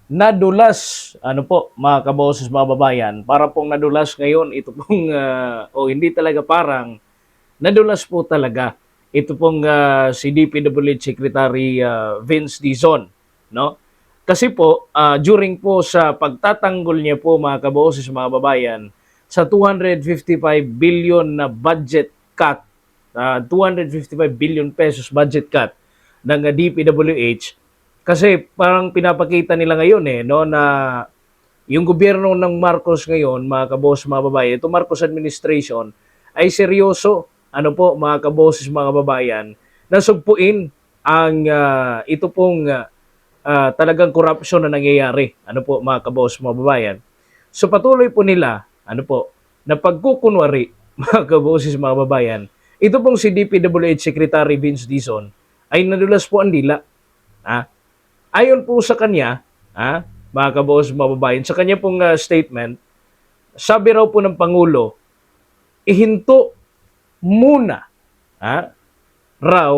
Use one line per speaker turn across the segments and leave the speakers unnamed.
nadulas, ano po, mga kaboses, mga babayan, para pong nadulas ngayon, ito pong, o hindi talaga parang, nadulas po talaga. Ito pong si DPWH Secretary Vince Dizon, no? Kasi po, during po sa pagtatanggol niya po, mga kaboses, mga babayan, sa 255 billion na budget cut, 255 billion pesos budget cut ng DPWH, kasi parang pinapakita nila ngayon no, na yung gobyerno ng Marcos ngayon, mga kabos, mga babayan, ito Marcos administration, ay seryoso, ano po, mga kaboses, mga babayan, na sugpuin ang ito pong talagang corruption na nangyayari, ano po, mga kabos, mga babayan. So patuloy po nila, ano po, na pagkukunwari, mga kaboses, mga babayan, ito pong si DPWH Secretary Vince Dizon ay nadulas po ang dila. Ha? Ayon po sa kanya, mga kabaos, mga babayan, sa kanya pong statement, sabi raw po ng Pangulo, ihinto muna raw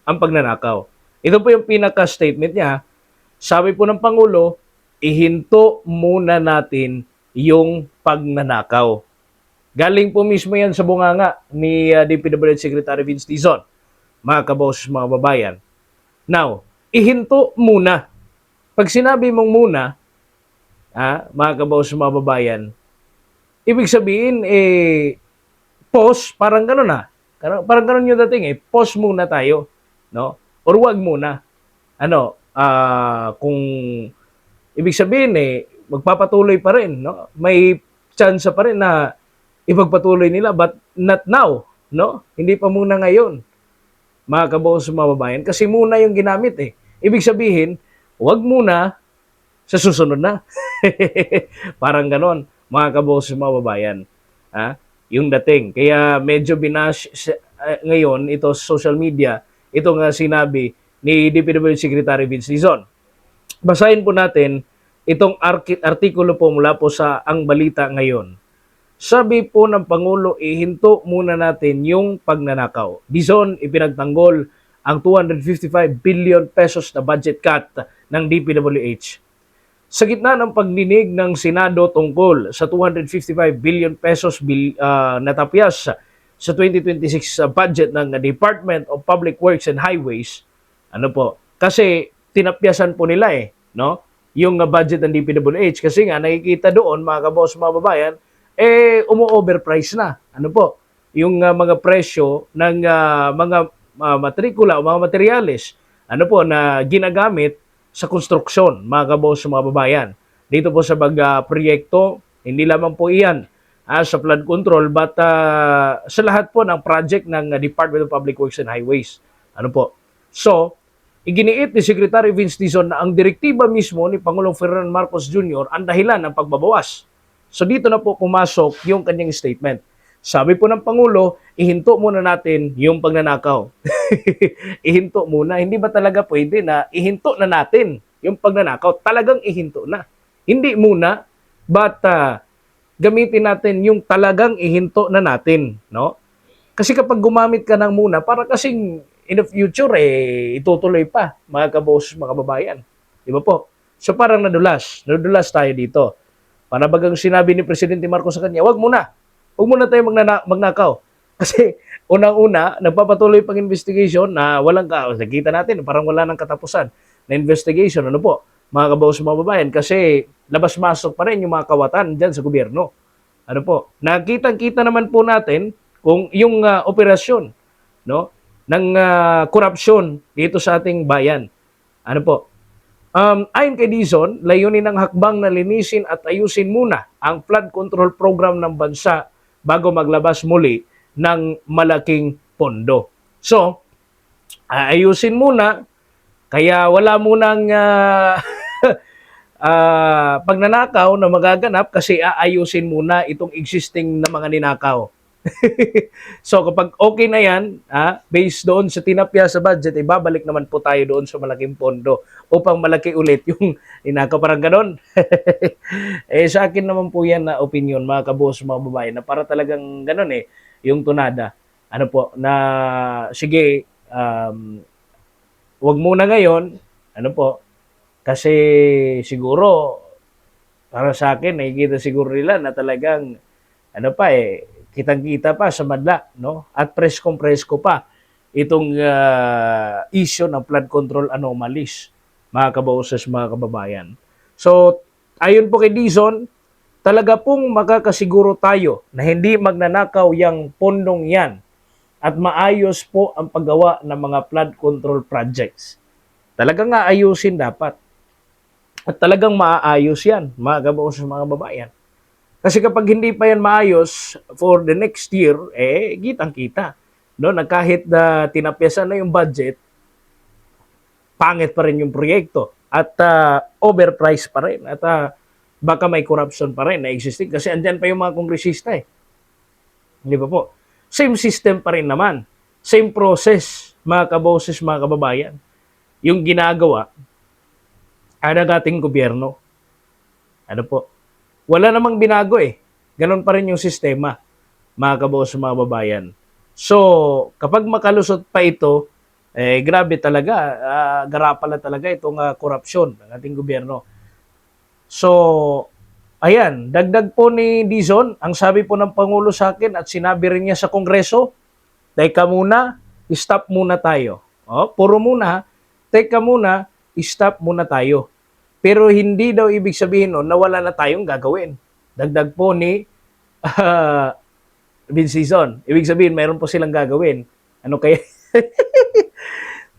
ang pagnanakaw. Ito po yung pinaka-statement niya. Sabi po ng Pangulo, ihinto muna natin yung pagnanakaw. Galing po mismo yan sa bunganga ni DPWH Secretary Vince Dizon, mga kabaos, mga babayan. Now, ihinto muna. Pag sinabi mong muna, mga kabaos, mga babayan, ibig sabihin, pause, parang gano'n Parang gano'n yung dating pause muna tayo, no? Or wag muna. Ano, kung ibig sabihin, magpapatuloy pa rin, no? May chance pa rin na ipagpatuloy nila, but not now, no? Hindi pa muna ngayon, mga kabaos, mga babayan, kasi muna yung ginamit Ibig sabihin, wag muna, sa susunod na. Parang ganon, mga kaboses, mga babayan. Yung dating. Kaya medyo binash ngayon, ito social media, ito nga sinabi ni DPWH Secretary Vince Dizon. Basahin po natin itong artikulo po mula po sa Ang Balita Ngayon. Sabi po ng Pangulo, ihinto muna natin yung pagnanakaw. Dizon, ipinagtanggol ang 255 billion pesos na budget cut ng DPWH. Sa gitna ng pagdinig ng Senado tungkol sa 255 billion pesos na tapyas sa 2026 budget ng Department of Public Works and Highways, ano po, kasi tinapyasan po nila no? Yung budget ng DPWH kasi nga nakikita doon, mga kaboss, mga babayan, umu-overprice na. Ano po? Yung mga presyo ng mga matrikula o mga materyales, ano po, na ginagamit sa konstruksyon, mga kaboss, mga babayan. Dito po sa proyekto, hindi lamang po iyan sa flood control, but sa lahat po ng project ng Department of Public Works and Highways. Ano po? So, iginiit ni Secretary Vince Dizon na ang direktiba mismo ni Pangulong Ferdinand Marcos Jr. ang dahilan ng pagbabawas. So dito na po pumasok yung kanyang statement. Sabi po ng Pangulo, ihinto muna natin yung pagnanakaw. Ihinto muna. Hindi ba talaga pwede na ihinto na natin yung pagnanakaw? Talagang ihinto na. Hindi muna, but gamitin natin yung talagang ihinto na natin. No? Kasi kapag gumamit ka ng muna, para kasing in the future, itutuloy pa, mga kabos, mga babayan. Di ba po? So parang nadulas tayo dito. Panabagang sinabi ni Presidente Marcos sa kanya, wag muna tayo magnakaw. Kasi unang-una, nagpapatuloy pang investigation na walang nakita natin, parang wala nang katapusan na investigation. Ano po, mga kabaos, mga babayan, kasi labas-masok pa rin yung mga kawatan dyan sa gobyerno. Ano po, nakitang-kita naman po natin kung yung operasyon, no, ng korupsyon dito sa ating bayan. Ano po, ayon kay Dizon, layunin ng hakbang na linisin at ayusin muna ang flood control program ng bansa bago maglabas muli ng malaking pondo. So, ayusin muna, kaya wala munang pagnanakaw na magaganap kasi aayusin muna itong existing na mga ninakaw. So kapag okay na yan, based doon sa tinapya sa budget, babalik naman po tayo doon sa malaking pondo upang malaki ulit yung inaka, parang ganon. Sa akin naman po yan na opinion, mga kabos, mga babae, na para talagang ganon yung tunada. Ano po, na sige, wag muna ngayon, ano po, Kasi siguro, para sa akin, nakikita siguro nila na talagang, ano pa kitang-kita pa sa madla, no? At preskong-presko pa itong issue ng flood control anomalies, mga kaboses, mga kababayan. So, ayon po kay Dizon, talaga pong makakasiguro tayo na hindi magnanakaw yung pondong yan at maayos po ang paggawa ng mga flood control projects. Talagang ayusin dapat. At talagang maaayos yan, mga kaboses, mga kababayan. Kasi kapag hindi pa yan maayos for the next year, kitang-kita. No, na kahit na tinapyasan na yung budget, pangit pa rin yung proyekto at overpriced pa rin at baka may corruption pa rin na existing kasi andyan pa yung mga kongresista Di ba po? Same system pa rin naman. Same process, mga kaboses, mga kababayan. Yung ginagawa ng ating gobyerno. Ano po? Wala namang binago Ganon pa rin yung sistema, mga kaboses, mga kababayan. So, kapag makalusot pa ito, grabe talaga, garapala talaga itong korupsyon ng ating gobyerno. So, ayan, dagdag po ni Dizon, ang sabi po ng Pangulo sa akin at sinabi rin niya sa Kongreso, teka muna, stop muna tayo. Puro muna, teka muna, stop muna tayo. Pero hindi daw ibig sabihin na wala na tayong gagawin. Dagdag po ni Vincizon. Ibig sabihin, mayroon po silang gagawin. Ano kaya?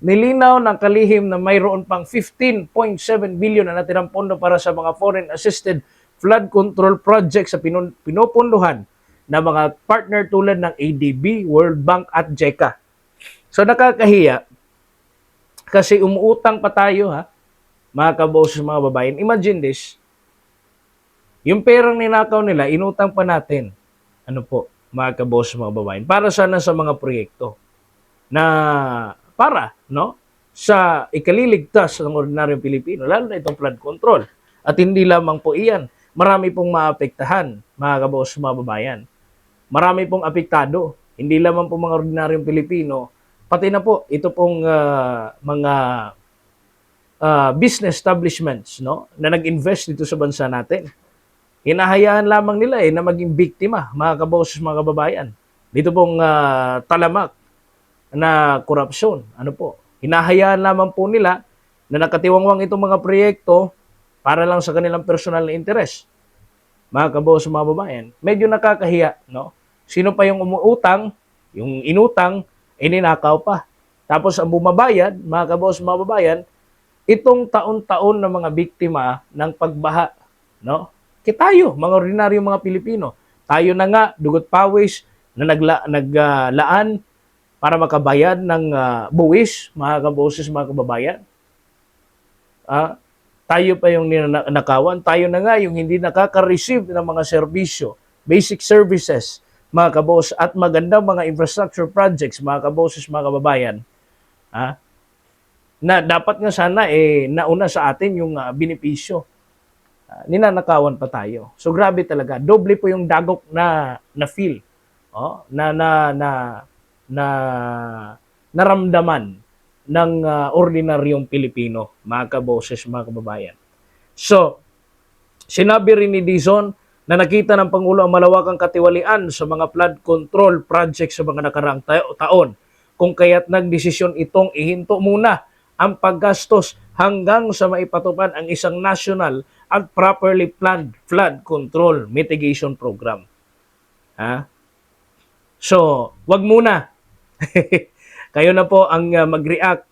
Nilinaw ng kalihim na mayroon pang 15.7 billion na natirang pondo para sa mga foreign-assisted flood control projects sa pinupunduhan na mga partner tulad ng ADB, World Bank at JECA. So nakakahiya kasi umuutang pa tayo mga kaboses, mga babayan. Imagine this, yung perang ninakaw nila, inutang pa natin. Ano po, mga kaboses, mga babayan, para sana sa mga proyekto na para, no, sa ikaliligtas ng ordinaryong Pilipino, lalo na itong flood control. At hindi lamang po iyan, marami pong maapektahan, mga kaboses, mga babayan. Marami pong apektado, hindi lamang po mga ordinaryong Pilipino, pati na po ito pong mga business establishments, no, na nag-invest dito sa bansa natin. Hinahayaan lamang nila na maging biktima, mga kaboses, mga kababayan. Dito pong talamak na korupsyon. Ano po? Hinahayaan lamang po nila na nakatiwangwang itong mga proyekto para lang sa kanilang personal na interes. Mga kaboses, mga babayan, medyo nakakahiya, no? Sino pa yung umuutang, yung inutang, ninakaw pa. Tapos ang bumabayad, mga kaboses, mga babayan, itong taon-taon na mga biktima ng pagbaha, no? Tayo, mga ordinaryong mga Pilipino, tayo na nga, dugot pawis, na naglaan para makabayad ng buwis, mga kaboses, mga kababayan. Tayo pa yung ninakawan, tayo na nga yung hindi nakaka-receive ng mga serbisyo, basic services, mga kaboses, at magandang mga infrastructure projects, mga kaboses, mga kababayan, na dapat nga sana nauna sa atin yung benepisyo. Ninanakawan pa tayo. So grabe talaga. Doble po yung dagok na feel. Na naramdaman ng ordinaryong Pilipino, mga kaboses, mga kababayan. So, sinabi rin ni Dizon na nakita ng Pangulo ang malawakang katiwalian sa mga flood control projects sa mga nakaraang taon, kung kaya't nagdesisyon itong ihinto muna ang paggastos hanggang sa maipatupad ang isang national at properly planned flood control mitigation program. So, wag muna. Kayo na po ang mag-react,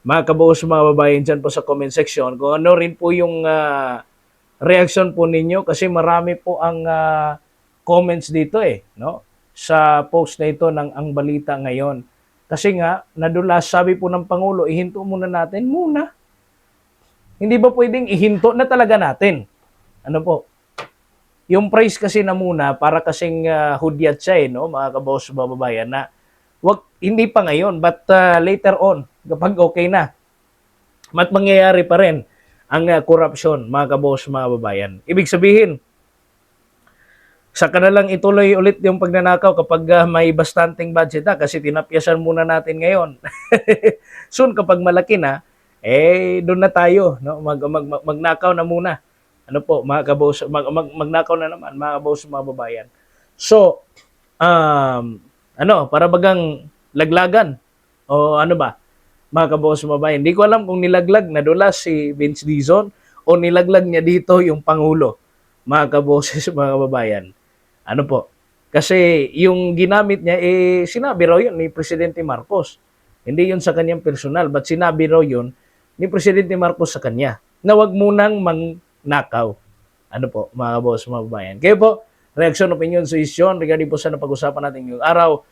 mga kaboses, mga babayan, dyan po sa comment section. Kung ano rin po yung reaction po ninyo, kasi marami po ang comments dito no? Sa post na ito ng Ang Balita Ngayon. Kasi nga, nadulas, sabi po ng Pangulo, ihinto muna natin muna. Hindi ba pwedeng ihinto na talaga natin? Ano po? Yung price kasi na muna, para kasing hudyat siya no? Mga kaboses, mga babayan, na hindi pa ngayon, but later on, kapag okay na, mangyayari pa rin ang korupsyon, mga kaboses, mga babayan. Ibig sabihin, saka na lang ituloy ulit yung pagnanakaw kapag may bastanteng budget kasi tinapyasan muna natin ngayon. Soon, kapag malaki na, doon na tayo, no? Magnakaw na muna. Ano po, mga kabos, magnakaw na naman, mga kabos, mga babayan. So, para bagang laglagan, o ano ba, mga kabos, mga babayan. Hindi ko alam kung nilaglag, nadulas si Vince Dizon, o nilaglag niya dito yung Pangulo, mga kaboses, mga babayan. Ano po, kasi yung ginamit niya, sinabi raw yun ni Presidente Marcos. Hindi yun sa kanyang personal, but sinabi raw yun ni Presidente Marcos sa kanya na wag munang mangnakaw. Ano po, mga boss, mga babayan. Kayo po, reaction, opinion, suggestion regarding po sa napag-usapan natin ngayong araw.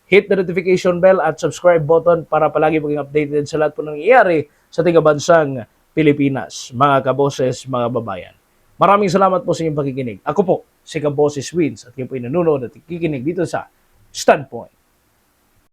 Hit the notification bell at subscribe button para palagi maging updated sa lahat po ng nangyayari sa tiga-bansang Pilipinas, mga kaboses, mga babayan. Maraming salamat po sa inyong pakikinig. Ako po, si Kaboses Wins at kayo po nanonood at kikinig dito sa Standpoint.